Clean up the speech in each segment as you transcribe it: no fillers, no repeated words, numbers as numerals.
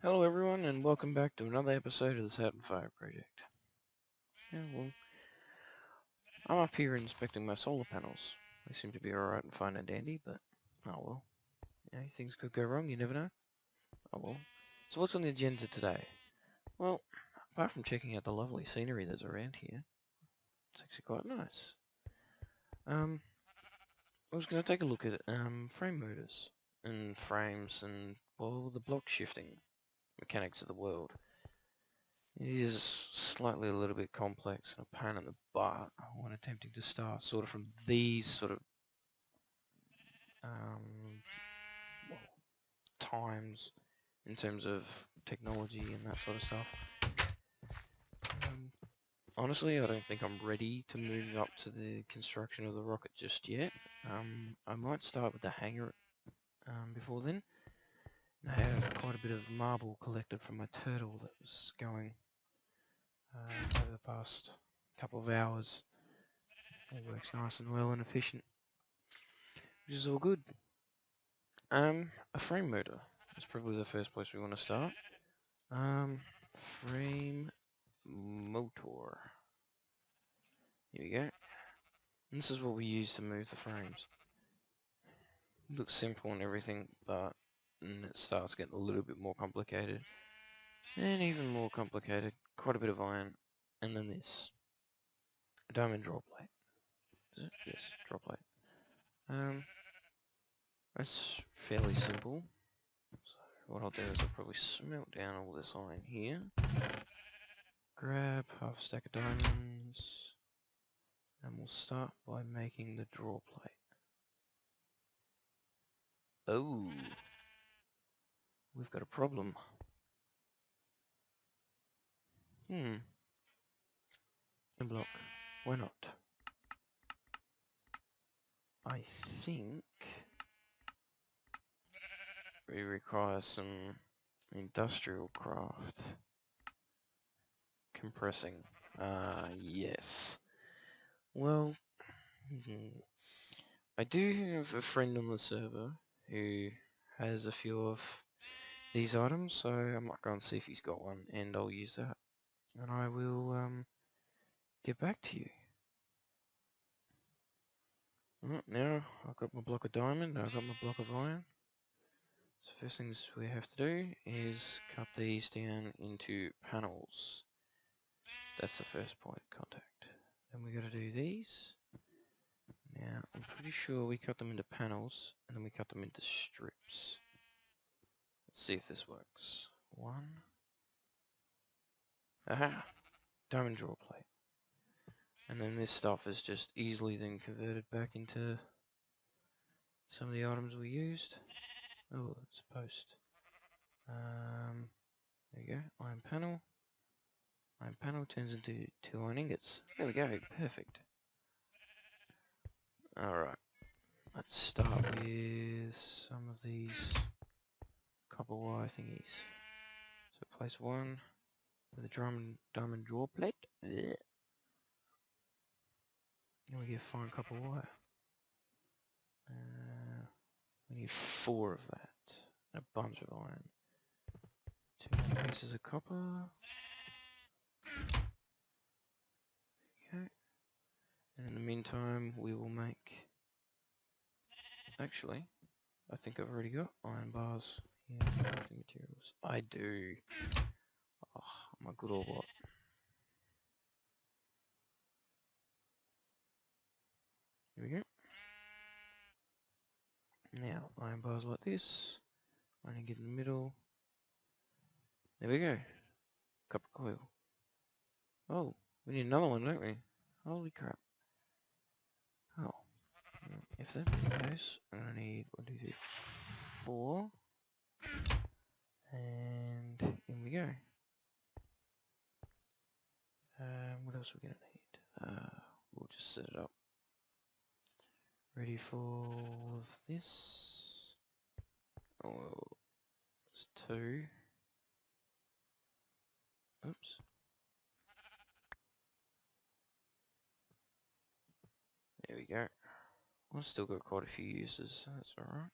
Hello everyone and welcome back to another episode of the Saturn V project. Well, I'm up here inspecting my solar panels. They seem to be alright and fine and dandy, but oh well. Things could go wrong, you never know. Oh well. So what's on the agenda today? Well, apart from checking out the lovely scenery that's around here, it's actually quite nice. I was going to take a look at frame motors and frames and, well, the block shifting mechanics of the world. It is slightly a little bit complex and a pain in the butt when attempting to start sort of from these sort of well, times in terms of technology and that sort of stuff. Honestly, I don't think I'm ready to move up to the construction of the rocket just yet. I might start with the hangar before then. I have quite a bit of marble collected from my turtle that was going over the past couple of hours. It works nice and well and efficient, which is all good. A frame motor is probably the first place we want to start. Frame motor. Here we go. And this is what we use to move the frames. It looks simple and everything, but it starts getting a little bit more complicated. And even more complicated. Quite a bit of iron. And then this. A diamond draw plate. Is it? Yes, draw plate. That's fairly simple. So what I'll do is I'll probably smelt down all this iron here. Grab half a stack of diamonds. And we'll start by making the draw plate. Oh, we've got a problem. A block. Why not? I think we require some industrial craft. Compressing. Yes. Well, I do have a friend on the server who has a few of these items, so I might go and see if he's got one, and I'll use that. And I will get back to you. Right, now I've got my block of diamond, I've got my block of iron. So first things we have to do is cut these down into panels. That's the first point of contact. Then we got to do these. Now I'm pretty sure we cut them into panels and then we cut them into strips. Let's see if this works. One. Aha! Diamond draw plate. And then this stuff is just easily then converted back into some of the items we used. Oh, it's a post. There you go. Iron panel. Iron panel turns into 2 iron ingots. There we go. Perfect. Alright. Let's start with some of these copper wire thingies. So place one with a diamond draw plate. Blech. And we get fine copper wire. We need 4 of that. And a bunch of iron. 2 more pieces of copper. Okay. And in the meantime, we will make... Actually, I think I've already got iron bars here. Crafting materials. I do. Oh, I'm a good old bot. Here we go. Now, iron bars like this. Iron get in the middle. There we go. Copper coil. Oh, we need another one, don't we? Holy crap. Oh. If that is the case, I'm gonna need 1, 2, 3, 4. And in we go. What else are we gonna need? We'll just set it up. Ready for all of this. Oh, it's 2. Oops. There we go. I've still got quite a few uses, so that's alright.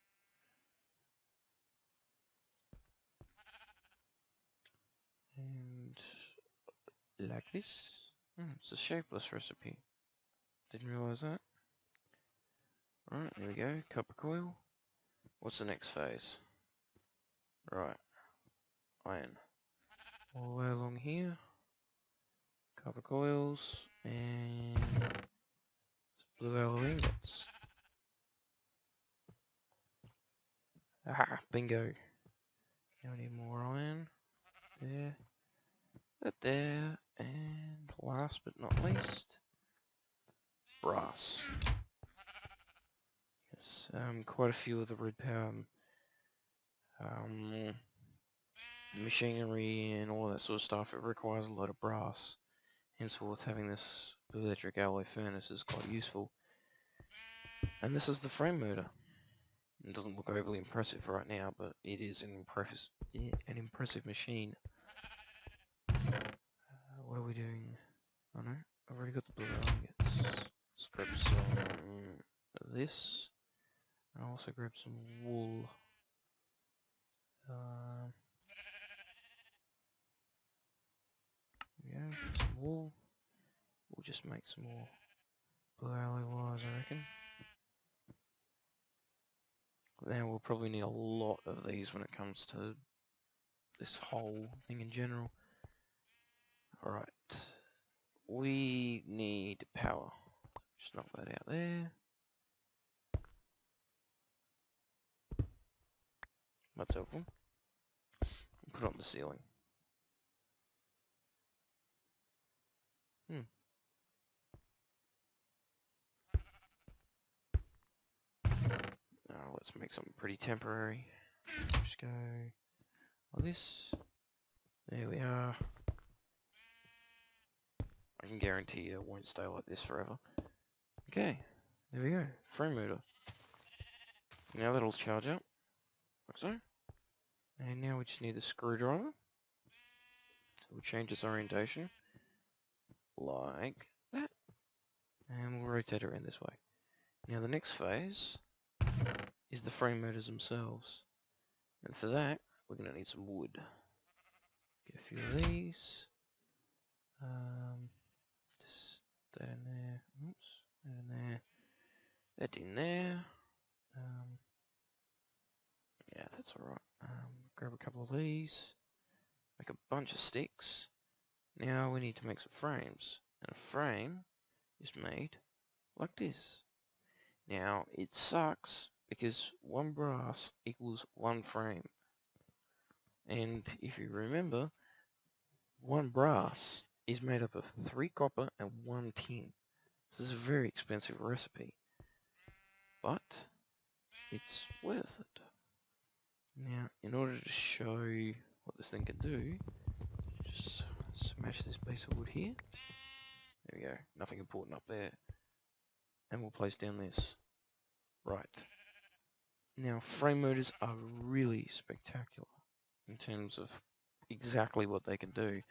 like this. It's a shapeless recipe. Didn't realise that. Alright, there we go. Copper coil. What's the next phase? Right. Iron. All the way along here. Copper coils. And blue alloy ingots. Aha! Bingo. Now we need more iron. There. That there. And last but not least, brass. Yes, quite a few of the red power machinery and all that sort of stuff, it requires a lot of brass. Henceforth, having this electric alloy furnace is quite useful. And this is the frame motor. It doesn't look overly impressive right now, but it is an impressive machine. What are we doing? Oh no, I've already got the blue ingots. Let's grab some of this. And I'll also grab some wool. Yeah, some wool. We'll just make some more blue alloy wires, I reckon. Now we'll probably need a lot of these when it comes to this whole thing in general. Alright. We need power. Just knock that out there. That's helpful. Put it on the ceiling. Now let's make something pretty temporary. Just go like this. There we are. I can guarantee you it won't stay like this forever. Okay, there we go. Frame motor. Now that'll charge up, like so. And now we just need the screwdriver. So we'll change its orientation, like that. And we'll rotate it around this way. Now the next phase is the frame motors themselves. And for that, we're going to need some wood. Get a few of these. Just that in there. Oops, that in there. That in there. Yeah, that's alright. Grab a couple of these. Make a bunch of sticks. Now we need to make some frames. And a frame is made like this. Now, it sucks because one brass equals one frame. And if you remember, one brass is made up of 3 copper and 1 tin. This is a very expensive recipe, but it's worth it. Now, in order to show you what this thing can do, just smash this piece of wood here. There we go, nothing important up there. And we'll place down this. Right. Now, frame motors are really spectacular in terms of exactly what they can do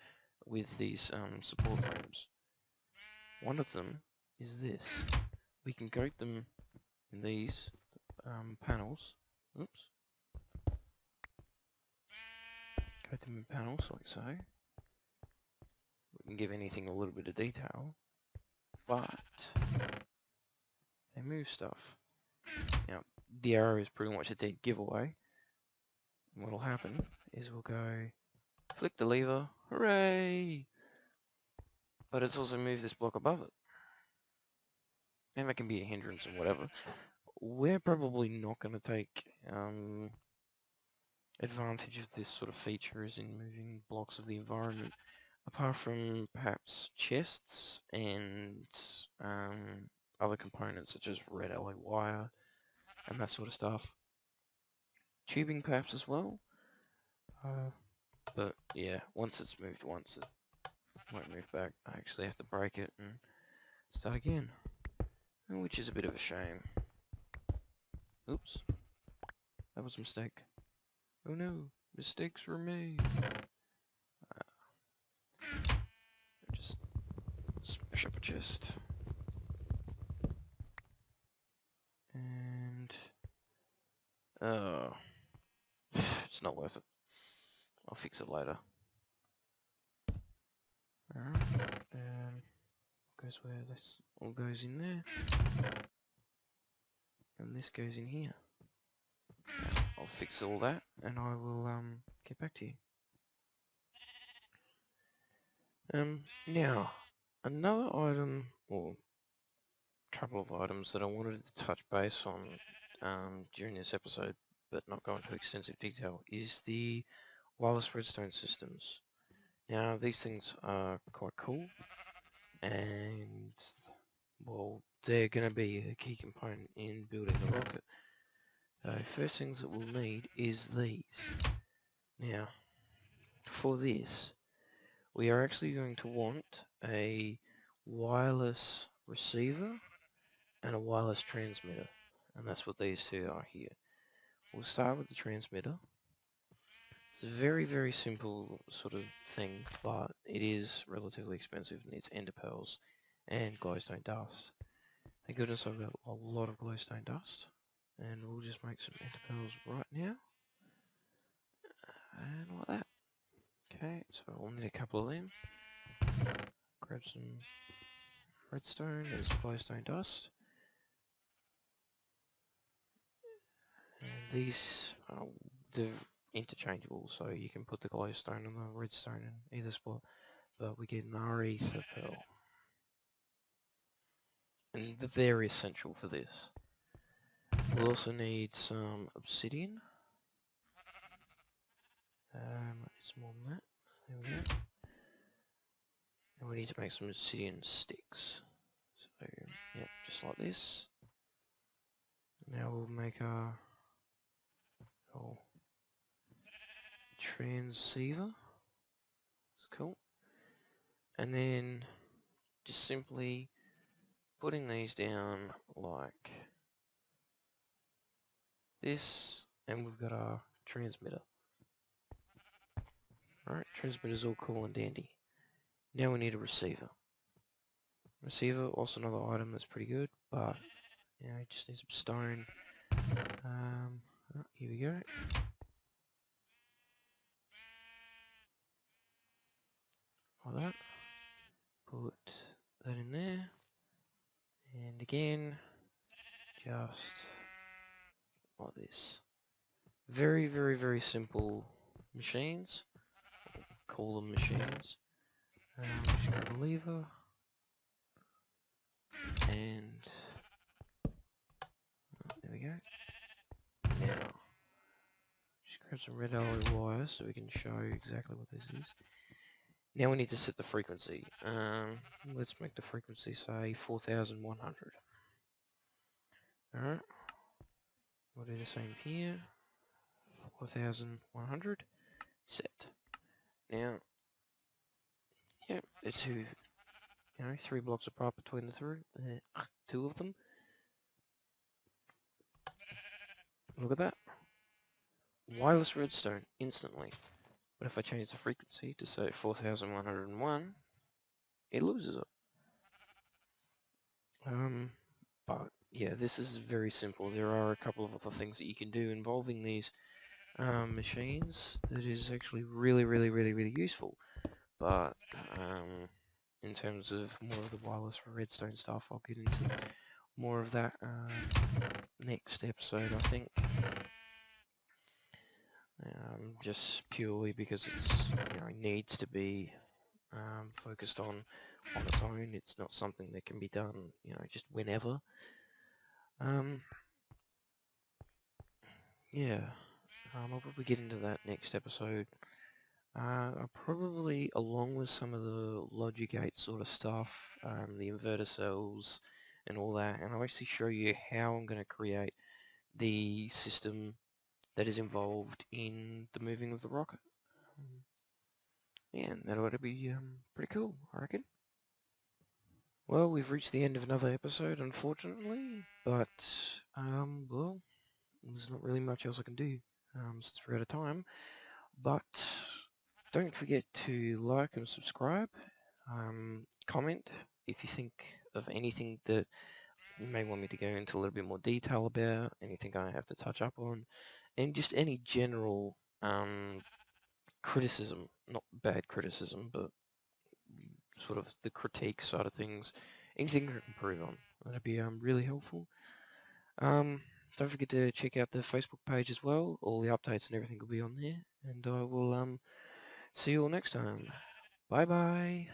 with these support frames. One of them is this. We can coat them in these panels. Oops. Coat them in panels like so. We can give anything a little bit of detail, but they move stuff. Now, the arrow is pretty much a dead giveaway. What'll happen is we'll go flick the lever, hooray! But it's also moved this block above it. And that can be a hindrance or whatever. We're probably not going to take advantage of this sort of features in moving blocks of the environment, apart from perhaps chests and other components such as red alloy wire and that sort of stuff. Tubing perhaps as well. But yeah, once it's moved once, it won't move back. I actually have to break it and start again, which is a bit of a shame. Oops, that was a mistake. Oh no, mistakes were made. Just smash up a chest. And it's not worth it. I'll fix it later. Alright, goes where this all goes in there, and this goes in here. I'll fix all that, and I will get back to you. Now, another item, or couple of items that I wanted to touch base on during this episode, but not go into extensive detail, is the wireless redstone systems. Now, these things are quite cool, and, well, they're going to be a key component in building the rocket. So, first things that we'll need is these. Now, for this, we are actually going to want a wireless receiver and a wireless transmitter, and that's what these two are here. We'll start with the transmitter. It's a very, very simple sort of thing, but it is relatively expensive. It needs ender pearls and glowstone dust. Thank goodness I've got a lot of glowstone dust, and we'll just make some ender pearls right now, and like that. Okay, so we'll need a couple of them. Grab some redstone, there's glowstone dust. And these, they're interchangeable, so you can put the glowstone and the redstone in either spot, but we get an aether pearl. And they're essential for this. We'll also need some obsidian. It's more than that. There we go. And we need to make some obsidian sticks. So, yeah, just like this. Now we'll make our transceiver. It's cool. And then just simply putting these down like this, and we've got our transmitter. Alright, transmitter's all cool and dandy. Now we need a receiver. Receiver, also another item that's pretty good, but you know, just need some stone. Here we go. Like that. Put that in there. And again, just like this. Very, very, very simple machines. Call them machines. Just grab a lever. And there we go. Now, just grab some red alloy wires so we can show exactly what this is. Now we need to set the frequency. Let's make the frequency say 4100. Alright. We'll do the same here. 4100. Set. Now, yeah, they're two, you know, 3 blocks apart between the two of them. Look at that. Wireless redstone, instantly. But if I change the frequency to say 4101, it loses it. But yeah, this is very simple. There are a couple of other things that you can do involving these machines that is actually really, really, really, really useful. But in terms of more of the wireless redstone stuff, I'll get into more of that next episode, I think. Just purely because it's, you know, needs to be focused on its own. It's not something that can be done, you know, just whenever. Yeah, I'll probably get into that next episode. I'll probably, along with some of the logic gate sort of stuff, the inverter cells and all that, and I'll actually show you how I'm going to create the system that is involved in the moving of the rocket. Yeah, and that ought to be pretty cool, I reckon. Well, we've reached the end of another episode, unfortunately, but, well, there's not really much else I can do, since we're out of time, but don't forget to like and subscribe, comment if you think of anything that you may want me to go into a little bit more detail about, anything I have to touch up on, and just any general criticism, not bad criticism, but sort of the critique side of things, anything I can improve on. That'd be really helpful. Don't forget to check out the Facebook page as well. All the updates and everything will be on there. And I will see you all next time. Bye bye.